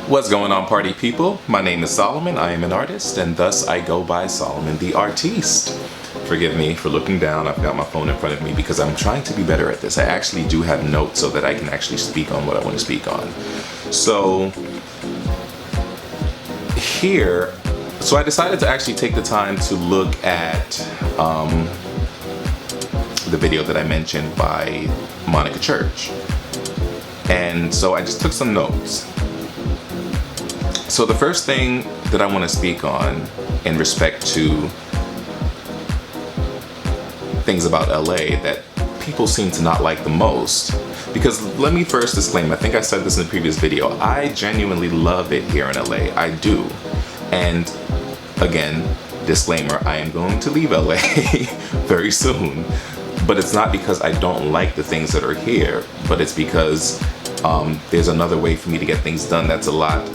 What's going on, party people? My name is Solomon. I am an artist, and thus I go by Solomon the Artiste. Forgive me for looking down. I've got my phone in front of me because I'm trying to be better at this. I actually do have notes so that I can actually speak on what I want to speak on. So I decided to actually take the time to look at the video that I mentioned by Monica Church. And so I just took some notes. So the first thing that I want to speak on in respect to things about LA that people seem to not like the most, because let me first disclaim, I think I said this in the previous video, I genuinely love it here in LA, I do. And again, disclaimer, I am going to leave LA very soon, but it's not because I don't like the things that are here, but it's because there's another way for me to get things done that's a lot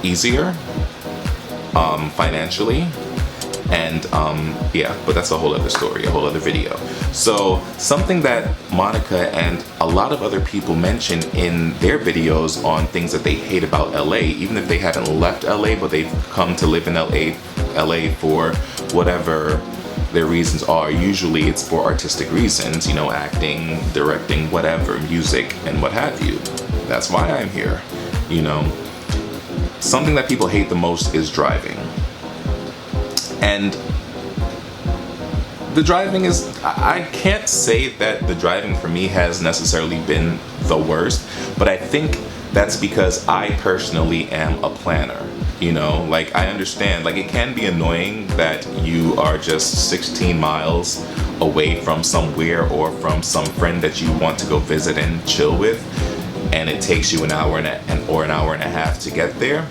easier financially, and yeah, but that's a whole other story, a whole other video. So something that Monica and a lot of other people mention in their videos on things that they hate about LA, even if they haven't left LA but they've come to live in LA for whatever their reasons are. Usually it's for artistic reasons, you know, acting, directing, whatever, music, and what have you. That's why I'm here, you know. Something that people hate the most is driving. And the driving is, I can't say that the driving for me has necessarily been the worst, but I think that's because I personally am a planner. You know, like, I understand, like, it can be annoying that you are just 16 miles away from somewhere or from some friend that you want to go visit and chill with, and it takes you an hour or an hour and a half to get there.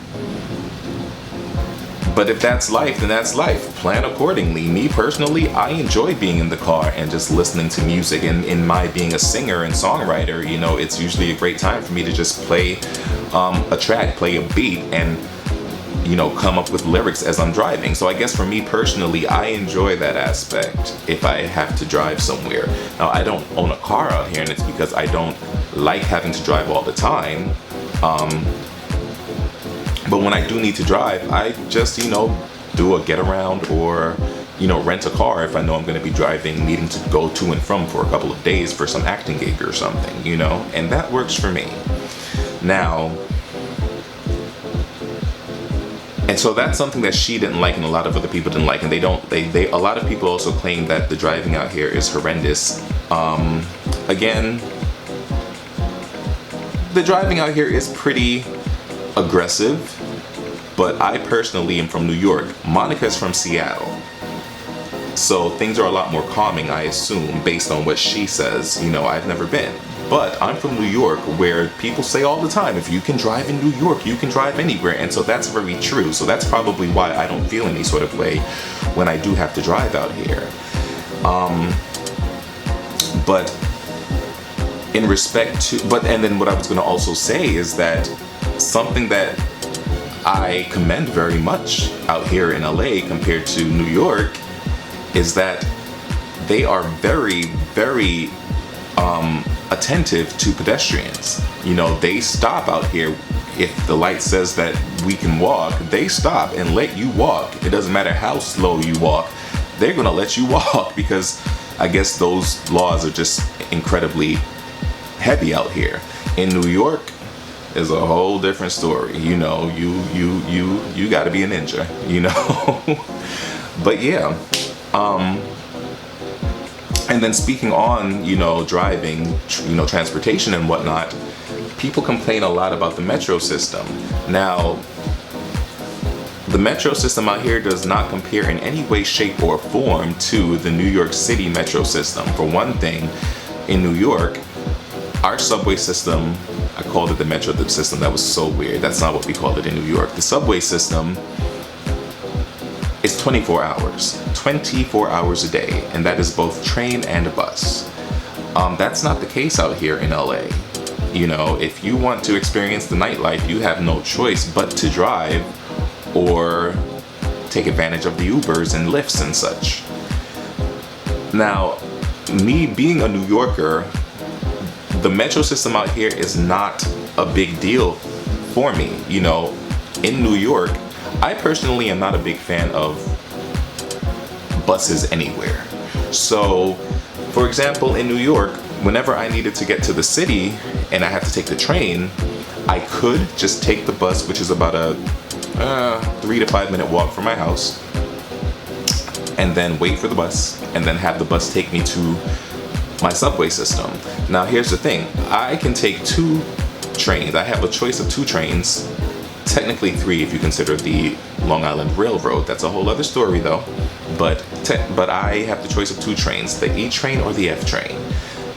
But if that's life, then that's life. Plan accordingly. Me personally, I enjoy being in the car and just listening to music. And in my being a singer and songwriter, you know, it's usually a great time for me to just play a track, play a beat, and, you know, come up with lyrics as I'm driving. So I guess for me personally, I enjoy that aspect if I have to drive somewhere. Now, I don't own a car out here, and it's because I don't like having to drive all the time. But when I do need to drive, I just, you know, do a get around or, you know, rent a car if I know I'm going to be driving, needing to go to and from for a couple of days for some acting gig or something, you know, and that works for me. Now, and so that's something that she didn't like and a lot of other people didn't like, and a lot of people also claim that the driving out here is horrendous. Again, the driving out here is pretty aggressive, but I personally am from New York. Monica's from Seattle, so things are a lot more calming, I assume, based on what she says. You know, I've never been, but I'm from New York, where people say all the time, if you can drive in New York, you can drive anywhere. And so that's very true. So that's probably why I don't feel any sort of way when I do have to drive out here. But in respect to, and then what I was going to also say is that something that I commend very much out here in LA compared to New York is that they are very, very attentive to pedestrians. You know, they stop out here. If the light says that we can walk, they stop and let you walk. It doesn't matter how slow you walk, they're gonna let you walk, because I guess those laws are just incredibly heavy out here. In New York is a whole different story. You know, you got to be a ninja, you know. But yeah, and then speaking on, you know, driving, you know, transportation and whatnot, people complain a lot about the metro system. Now, the metro system out here does not compare in any way, shape, or form to the New York City metro system. For one thing, in New York, our subway system, I called it the metro system. That was so weird. That's not what we called it in New York. The subway system is 24 hours. 24 hours a day. And that is both train and bus. That's not the case out here in LA. You know, if you want to experience the nightlife, you have no choice but to drive or take advantage of the Ubers and Lyfts and such. Now, me being a New Yorker, the metro system out here is not a big deal for me. You know, in New York, I personally am not a big fan of buses anywhere. So, for example, in New York, whenever I needed to get to the city and I had to take the train, I could just take the bus, which is about a 3 to 5 minute walk from my house, and then wait for the bus, and then have the bus take me to my subway system. Now, here's the thing. I can take 2 trains. I have a choice of 2 trains. Technically 3 if you consider the Long Island Railroad. That's a whole other story though. But I have the choice of 2 trains, the E train or the F train.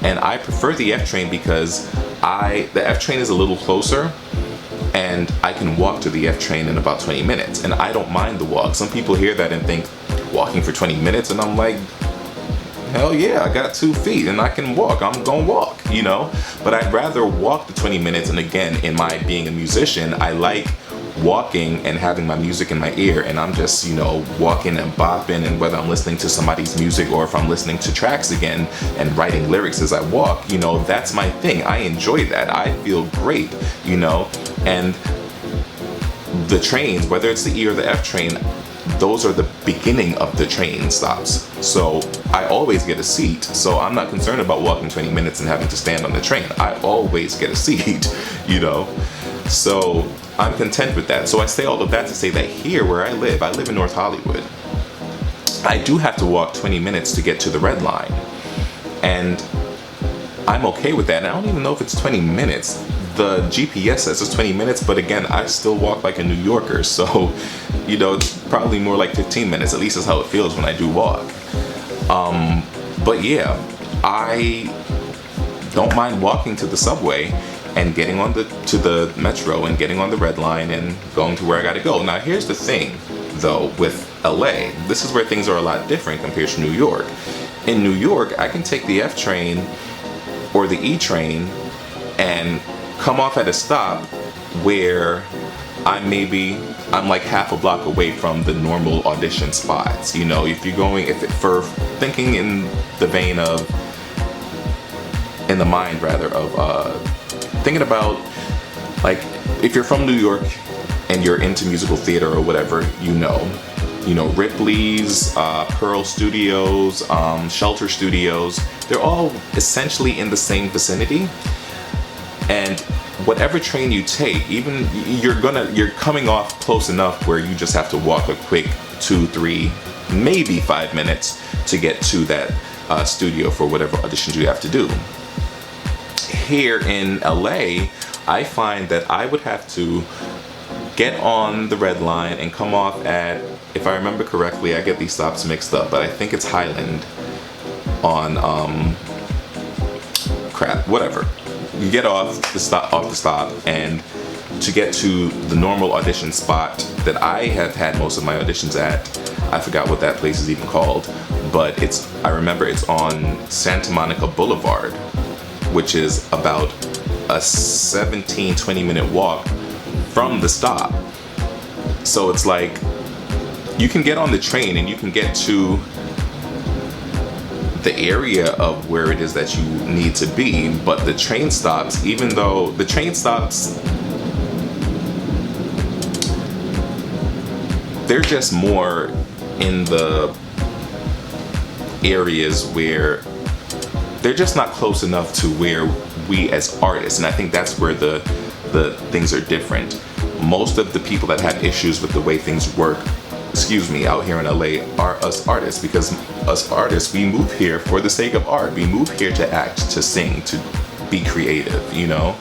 And I prefer the F train because the F train is a little closer, and I can walk to the F train in about 20 minutes. And I don't mind the walk. Some people hear that and think, walking for 20 minutes? And I'm like, hell yeah, I got 2 feet and I can walk. I'm gonna walk, you know? But I'd rather walk the 20 minutes. And again, in my being a musician, I like walking and having my music in my ear, and I'm just, you know, walking and bopping, and whether I'm listening to somebody's music or if I'm listening to tracks again and writing lyrics as I walk, you know, that's my thing. I enjoy that. I feel great, you know? And the trains, whether it's the E or the F train, those are the beginning of the train stops. So I always get a seat. So I'm not concerned about walking 20 minutes and having to stand on the train. I always get a seat, you know? So I'm content with that. So I say all of that to say that here where I live in North Hollywood, I do have to walk 20 minutes to get to the Red Line. And I'm okay with that. And I don't even know if it's 20 minutes. The GPS says it's 20 minutes, but again, I still walk like a New Yorker. So, you know, it's probably more like 15 minutes. At least that's how it feels when I do walk. But yeah, I don't mind walking to the subway and getting on to the metro and getting on the Red Line and going to where I gotta go. Now here's the thing though with LA, this is where things are a lot different compared to New York. In New York, I can take the F train or the E train and come off at a stop where I'm like half a block away from the normal audition spots. You know, for thinking in the vein of, in the mind rather, of thinking about, like, if you're from New York and you're into musical theater or whatever, you know Ripley's, Pearl Studios, Shelter Studios, they're all essentially in the same vicinity. And whatever train you take, even you're coming off close enough where you just have to walk a quick 2, 3, maybe 5 minutes to get to that studio for whatever auditions you have to do. Here in LA, I find that I would have to get on the Red Line and come off at, if I remember correctly, I get these stops mixed up, but I think it's Highland on whatever. You get off the stop, and to get to the normal audition spot that I have had most of my auditions at, I forgot what that place is even called, but I remember it's on Santa Monica Boulevard, which is about a 17-20 minute walk from the stop. So it's like, you can get on the train and you can get to the area of where it is that you need to be, but the train stops, even though the train stops, they're just more in the areas where they're just not close enough to where we as artists, and I think that's where the things are different. Most of the people that have issues with the way things work, out here in LA, are us artists, because us artists, we move here for the sake of art. We move here to act, to sing, to be creative, you know?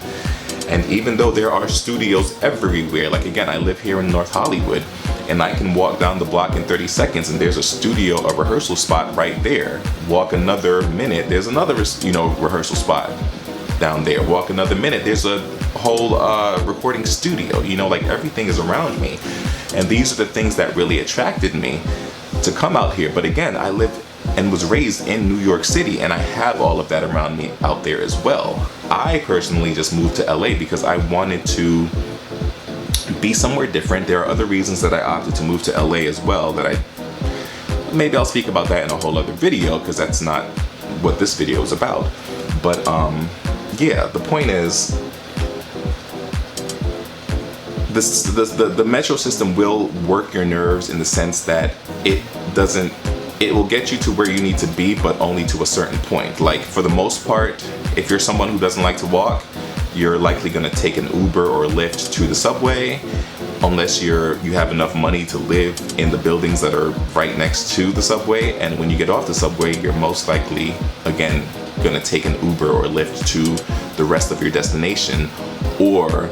And even though there are studios everywhere, like again, I live here in North Hollywood, and I can walk down the block in 30 seconds and there's a studio, a rehearsal spot right there. Walk another minute, there's another, rehearsal spot down there. Walk another minute, there's a whole recording studio, like everything is around me. And these are the things that really attracted me to come out here. But again, I live and was raised in New York City, and I have all of that around me out there as well. I personally just moved to LA because I wanted to be somewhere different. There are other reasons that I opted to move to LA as well that maybe I'll speak about that in a whole other video, because that's not what this video is about. But yeah, the point is, the metro system will work your nerves in the sense that it will get you to where you need to be, but only to a certain point. Like, for the most part, if you're someone who doesn't like to walk, you're likely going to take an Uber or Lyft to the subway, unless you have enough money to live in the buildings that are right next to the subway. And when you get off the subway, you're most likely, again, going to take an Uber or Lyft to the rest of your destination, or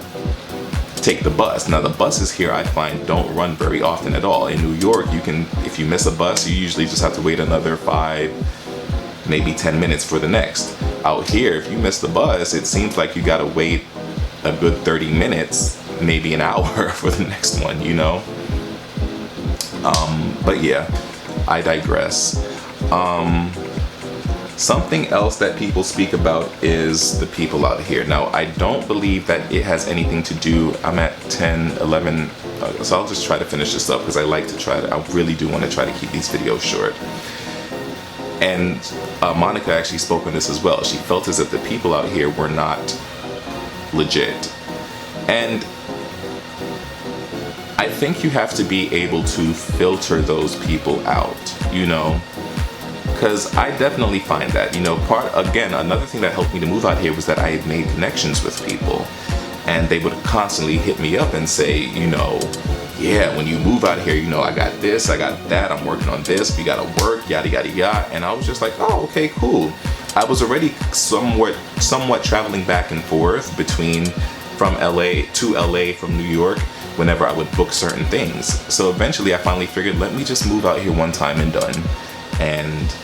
take the bus. Now, the buses here, I find, don't run very often at all. In New York, if you miss a bus, you usually just have to wait another 5, maybe 10 minutes for the next. Out here, if you miss the bus, it seems like you gotta wait a good 30 minutes, maybe an hour for the next one, you know? But yeah, I digress. Something else that people speak about is the people out here. Now, I don't believe that it has anything to do, I'm at 10, 11, so I'll just try to finish this up because I really do want to try to keep these videos short. And Monica actually spoke on this as well. She felt as if the people out here were not legit. And I think you have to be able to filter those people out, you know? Because I definitely find that, you know, another thing that helped me to move out here was that I had made connections with people, and they would constantly hit me up and say, you know, yeah, when you move out here, you know, I got this, I got that, I'm working on this, we gotta work, yada yada yada. And I was just like, oh, okay, cool. I was already somewhat traveling back and forth from LA to LA from New York whenever I would book certain things. So eventually I finally figured, let me just move out here one time and done. And